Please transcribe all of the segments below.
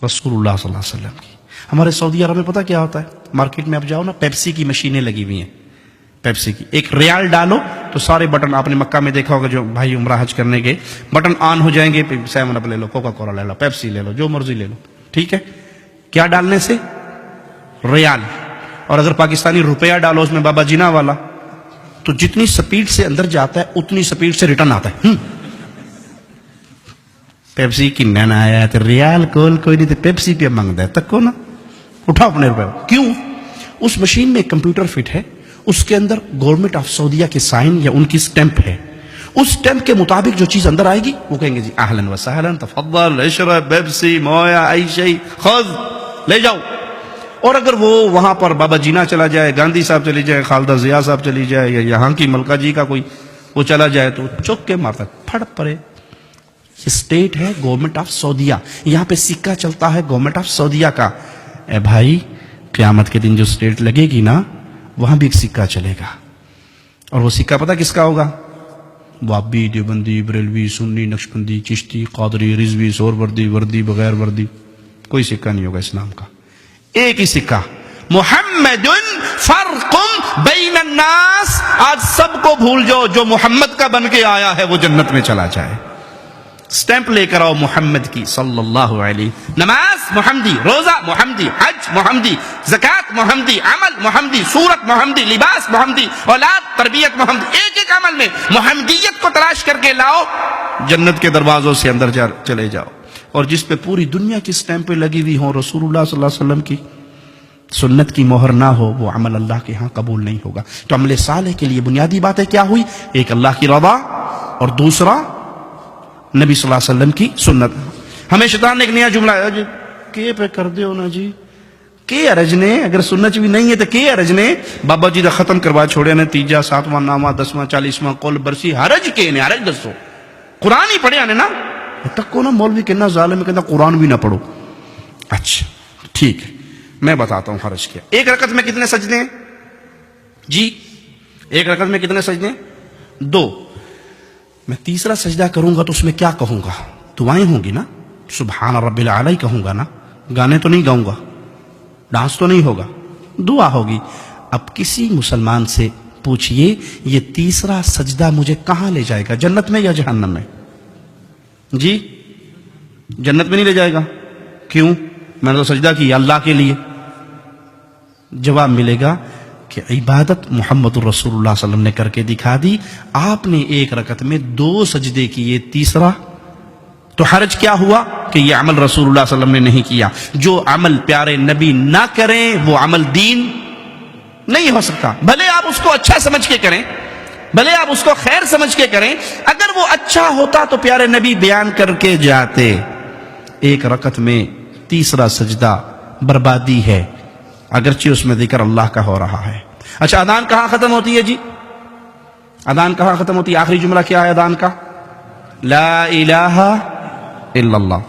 رسول اللہ صلی اللہ علیہ وسلم کی. ہمارے سعودی عرب میں پتہ کیا ہوتا ہے؟ مارکیٹ میں آپ جاؤ نا، پیپسی کی مشینیں لگی ہوئی ہیں. پیپسی کی ایک ریال ڈالو تو سارے بٹن، آپ نے مکہ میں دیکھا ہوگا جو بھائی عمرہ حج کرنے گئے، بٹن آن ہو جائیں گے. 7 اپ لے لو، کوکا کولا لے لو، پیپسی لے لو، جو مرضی لے لو. ٹھیک ہے، کیا ڈالنے سے؟ ریال. اور اگر پاکستانی روپیہ ڈالو اس میں بابا جینا والا، تو جتنی سپیڈ سے اندر جاتا ہے اتنی سپیڈ سے ریٹرن آتا ہے. پیپسی کی نانا آیا تو ریال کول کوئی نہیں تو پیپسی پہ مانگتا ہے، تک کو نا اٹھاؤ اپنے روپے. کیوں؟ اس مشین میں ایک کمپیوٹر فٹ ہے، اس کے اندر گورنمنٹ آف سعودیہ کے سائن یا ان کی سٹیمپ ہے. اس سٹیمپ کے مطابق جو چیز اندر آئے گی وہ کہیں گے جی اہلا وسہلا تفضل اشرب پیپسی مویا ای شیء خذ، لے جاؤ. اور اگر وہ وہاں پر بابا جینا چلا جائے، گاندھی صاحب چلی جائے، خالدہ ضیاء صاحب چلی جائے، یا یہاں کی ملکہ جی کا کوئی وہ چلا جائے تو چوک کے مارتا ہے، پھڑ پڑے. یہ اسٹیٹ ہے گورنمنٹ آف سعودیہ، یہاں پہ سکہ چلتا ہے گورنمنٹ آف سعودیہ کا. اے بھائی قیامت کے دن جو اسٹیٹ لگے گی نا وہاں بھی ایک سکہ چلے گا. اور وہ سکہ پتہ کس کا ہوگا؟ وابی، دیوبندی، بریلوی، سنی، نقشبندی، چشتی، قادری، رضوی، سہروردی، وردی، بغیر وردی، کوئی سکہ نہیں ہوگا اسلام کا. ایک ہی سکہ، محمد فرق بین الناس. آج سب کو بھول جاؤ، جو محمد کا بن کے آیا ہے وہ جنت میں چلا جائے. سٹیمپ لے کر آؤ محمد کی صلی اللہ علیہ. نماز محمدی، روزہ محمدی، حج محمدی، زکوٰۃ محمدی، عمل محمدی، صورت محمدی، لباس محمدی، اولاد تربیت محمدی. ایک ایک عمل میں محمدیت کو تلاش کر کے لاؤ، جنت کے دروازوں سے اندر چلے جاؤ. اور جس پہ پوری دنیا کی سٹیمپیں لگی ہوئی ہوں، رسول اللہ صلی اللہ علیہ وسلم کی سنت کی مہر نہ ہو، وہ عمل اللہ کے ہاں قبول نہیں ہوگا. تو عمل صالح کے لیے بنیادی باتیں کیا ہوئی؟ ایک اللہ کی رضا، اور دوسرا نبی صلی اللہ علیہ وسلم کی سنت. ہمیں شیطان نے ایک نیا جملہ ہے جی، کے پہ کر دیو نا جی، کے ارج نے، اگر سنت بھی نہیں ہے تو کے ارج نے. بابا جی دا ختم کروا چھوڑے نے، 3 7واں نامہ 10واں 40واں قول برسی، حرج کے نے، حرج دسو قرآن ہی پڑھیا نے نا. تک کو نا مولوی کہنا ظالم ہے، کہنا قرآن بھی نہ پڑھو. اچھا ٹھیک ہے، میں بتاتا ہوں حرج کیا. ایک رکعت میں کتنے سجدے ہیں جی؟ ایک رکعت میں کتنے سجدے ہیں؟ 2. میں تیسرا سجدہ کروں گا تو اس میں کیا کہوں گا؟ دعائیں ہوں گی نا، سبحان رب العلی کہوں گا نا، گانے تو نہیں گاؤں گا، ڈانس تو نہیں ہوگا، دعا ہوگی. اب کسی مسلمان سے پوچھئے یہ تیسرا سجدہ مجھے کہاں لے جائے گا، جنت میں یا جہنم میں؟ جی جنت میں نہیں لے جائے گا. کیوں؟ میں نے تو سجدہ کیا اللہ کے لیے. جواب ملے گا کہ عبادت محمد الرسول اللہ صلی اللہ علیہ وسلم نے کر کے دکھا دی. آپ نے ایک رکعت میں 2 سجدے کیے، تیسرا تو حرج کیا ہوا کہ یہ عمل رسول اللہ صلی اللہ علیہ وسلم نے نہیں کیا. جو عمل پیارے نبی نہ کریں وہ عمل دین نہیں ہو سکتا. بھلے آپ اس کو اچھا سمجھ کے کریں، بھلے آپ اس کو خیر سمجھ کے کریں، اگر وہ اچھا ہوتا تو پیارے نبی بیان کر کے جاتے. ایک رکعت میں تیسرا سجدہ بربادی ہے، اگرچہ اس میں ذکر اللہ کا ہو رہا ہے. اچھا اذان کہاں ختم ہوتی ہے جی؟ اذان کہاں ختم ہوتی ہے؟ آخری جملہ کیا ہے اذان کا؟ لا الہ الا اللہ.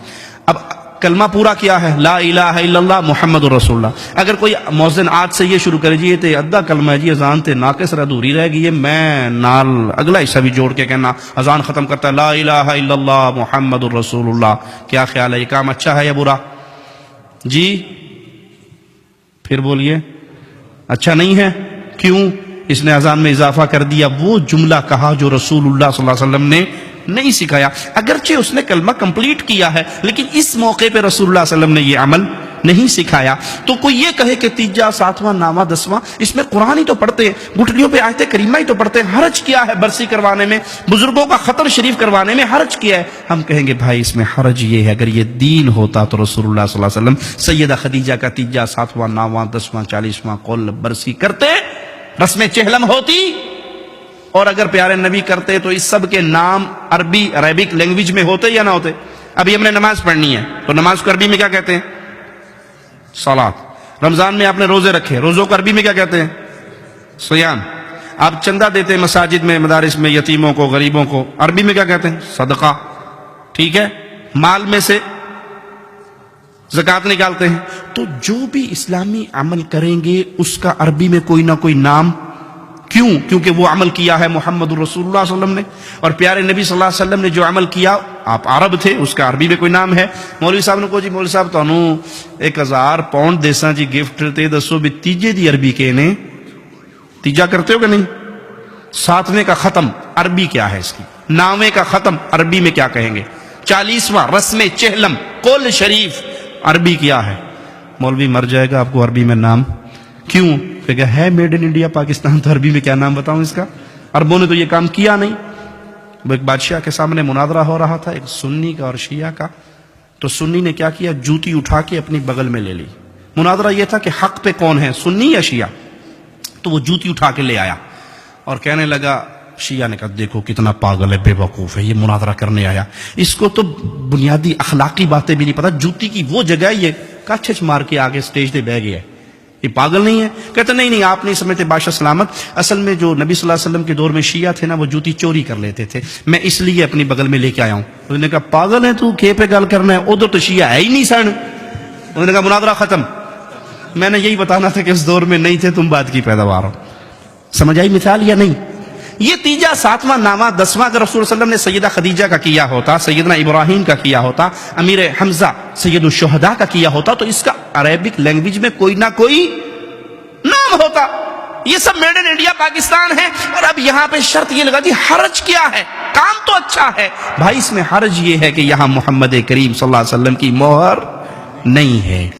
اب کلمہ پورا کیا ہے؟ لا الہ الا اللہ محمد الرسول اللہ. اگر کوئی مؤذن آج سے یہ شروع کرے جی یہ تے ادھا کلمہ ہے جی، اذان تے ناقص رہ ادھوری رہ گئی ہے، میں نال اگلا حصہ بھی جوڑ کے کہنا اذان ختم کرتا ہے لا الہ الا اللہ محمد الرسول اللہ. کیا خیال ہے، یہ کام اچھا ہے یا برا جی؟ پھر بولیے اچھا نہیں ہے. کیوں؟ اس نے اذان میں اضافہ کر دیا، وہ جملہ کہا جو رسول اللہ صلی اللہ علیہ وسلم نے نہیں سکھایا. اگرچہ اس نے کلمہ کمپلیٹ کیا ہے لیکن اس موقع پہ رسول اللہ صلی اللہ علیہ وسلم نے یہ عمل نہیں سکھایا. تو کوئی یہ کہے کہ 3 7واں نامہ 10واں اس میں قرآن ہی تو پڑھتے ہیں، گھٹنیوں پہ آیت کریمہ ہی تو پڑھتے ہیں، حرج کیا ہے برسی کروانے میں، بزرگوں کا خطر شریف کروانے میں حرج کیا ہے؟ ہم کہیں گے بھائی اس میں حرج یہ ہے، اگر یہ دین ہوتا تو رسول اللہ صلی اللہ علیہ وسلم سیدہ خدیجہ کا 3 7واں نامہ 10واں 40واں قول برسی کرتے، رسم چہلم ہوتی. اور اگر پیارے نبی کرتے تو اس سب کے نام عربی عربک لینگویج میں ہوتے یا نہ ہوتے؟ ابھی ہم نے نماز پڑھنی ہے تو نماز کو عربی میں کیا کہتے ہیں؟ صلاۃ. رمضان میں آپ نے روزے رکھے، روزوں کو عربی میں کیا کہتے ہیں؟ صیام. آپ چندہ دیتے ہیں مساجد میں مدارس میں یتیموں کو غریبوں کو، عربی میں کیا کہتے ہیں؟ صدقہ. ٹھیک ہے، مال میں سے زکوٰۃ نکالتے ہیں. تو جو بھی اسلامی عمل کریں گے اس کا عربی میں کوئی نہ کوئی نام کیوں؟ کیونکہ وہ عمل کیا ہے محمد رسول اللہ صلی اللہ علیہ وسلم نے، اور پیارے نبی صلی اللہ علیہ وسلم نے جو عمل کیا، آپ عرب تھے، اس کا عربی میں کوئی نام ہے۔ مولوی صاحب نے کہا جی مولوی صاحب تانوں 1000 پاؤنڈ دیساں جی گفٹ تے دسو بھی تیجے دی عربی کے نے، تیجا کرتے ہو کہ نہیں؟ 7ویں کا ختم عربی کیا ہے اس کی؟ 9ویں کا ختم عربی میں کیا کہیں گے؟ 40واں رسم چہلم قول شریف عربی کیا ہے؟ مولوی مر جائے گا آپ کو عربی میں نام کیوں؟ کہ ہے میڈ ان انڈیا پاکستان، تو عربی میں کیا نام بتاؤں اس کا؟ عربوں نے تو یہ کام کیا نہیں۔ وہ ایک بادشاہ کے سامنے مناظرہ ہو رہا تھا، ایک سنی کا اور شیعہ کا، تو سنی نے کیا کیا؟ جوتی اٹھا کے اپنی بغل میں لے لی۔ مناظرہ یہ تھا کہ حق پہ کون ہے، سنی یا شیعہ؟ تو وہ جوتی اٹھا کے لے آیا اور کہنے لگا، شیعہ نے کہا دیکھو کتنا پاگل ہے، بے وقوف ہے، یہ مناظرہ کرنے آیا، اس کو تو بنیادی اخلاقی باتیں بھی نہیں پتا، جوتی کی وہ جگہ یہ کچھ مار کے آگے سٹیج پہ بہ گیا ہے، یہ پاگل نہیں ہے؟ کہتے نہیں آپ نہیں سمجھتے بادشاہ سلامت، اصل میں جو نبی صلی اللہ علیہ وسلم کے دور میں شیعہ تھے نا، وہ جوتی چوری کر لیتے تھے، میں اس لیے اپنی بغل میں لے کے آیا ہوں۔ انہوں نے کہا پاگل ہے تو، کھے پہ گل کرنا ہے، ادھر تو شیعہ ہے ہی نہیں سن۔ انہوں نے کہا مناظرہ ختم۔ میں نے یہی بتانا تھا کہ اس دور میں نہیں تھے تم، بات کی پیداوار ہو۔ سمجھ آئی مثال یا نہیں؟ یہ تیجا 7واں 9واں 10واں اگر رسول صلی اللہ علیہ وسلم نے سیدہ خدیجہ کا کیا ہوتا، سیدنا ابراہیم کا کیا ہوتا، امیر حمزہ سید الشہداء کا کیا ہوتا، تو اس کا عربک لینگویج میں کوئی نہ کوئی نام ہوتا۔ یہ سب میڈ ان انڈیا پاکستان ہے، اور اب یہاں پہ شرط یہ لگا دی حرج کیا ہے؟ کام تو اچھا ہے بھائی، اس میں حرج یہ ہے کہ یہاں محمد کریم صلی اللہ علیہ وسلم کی مہر نہیں ہے۔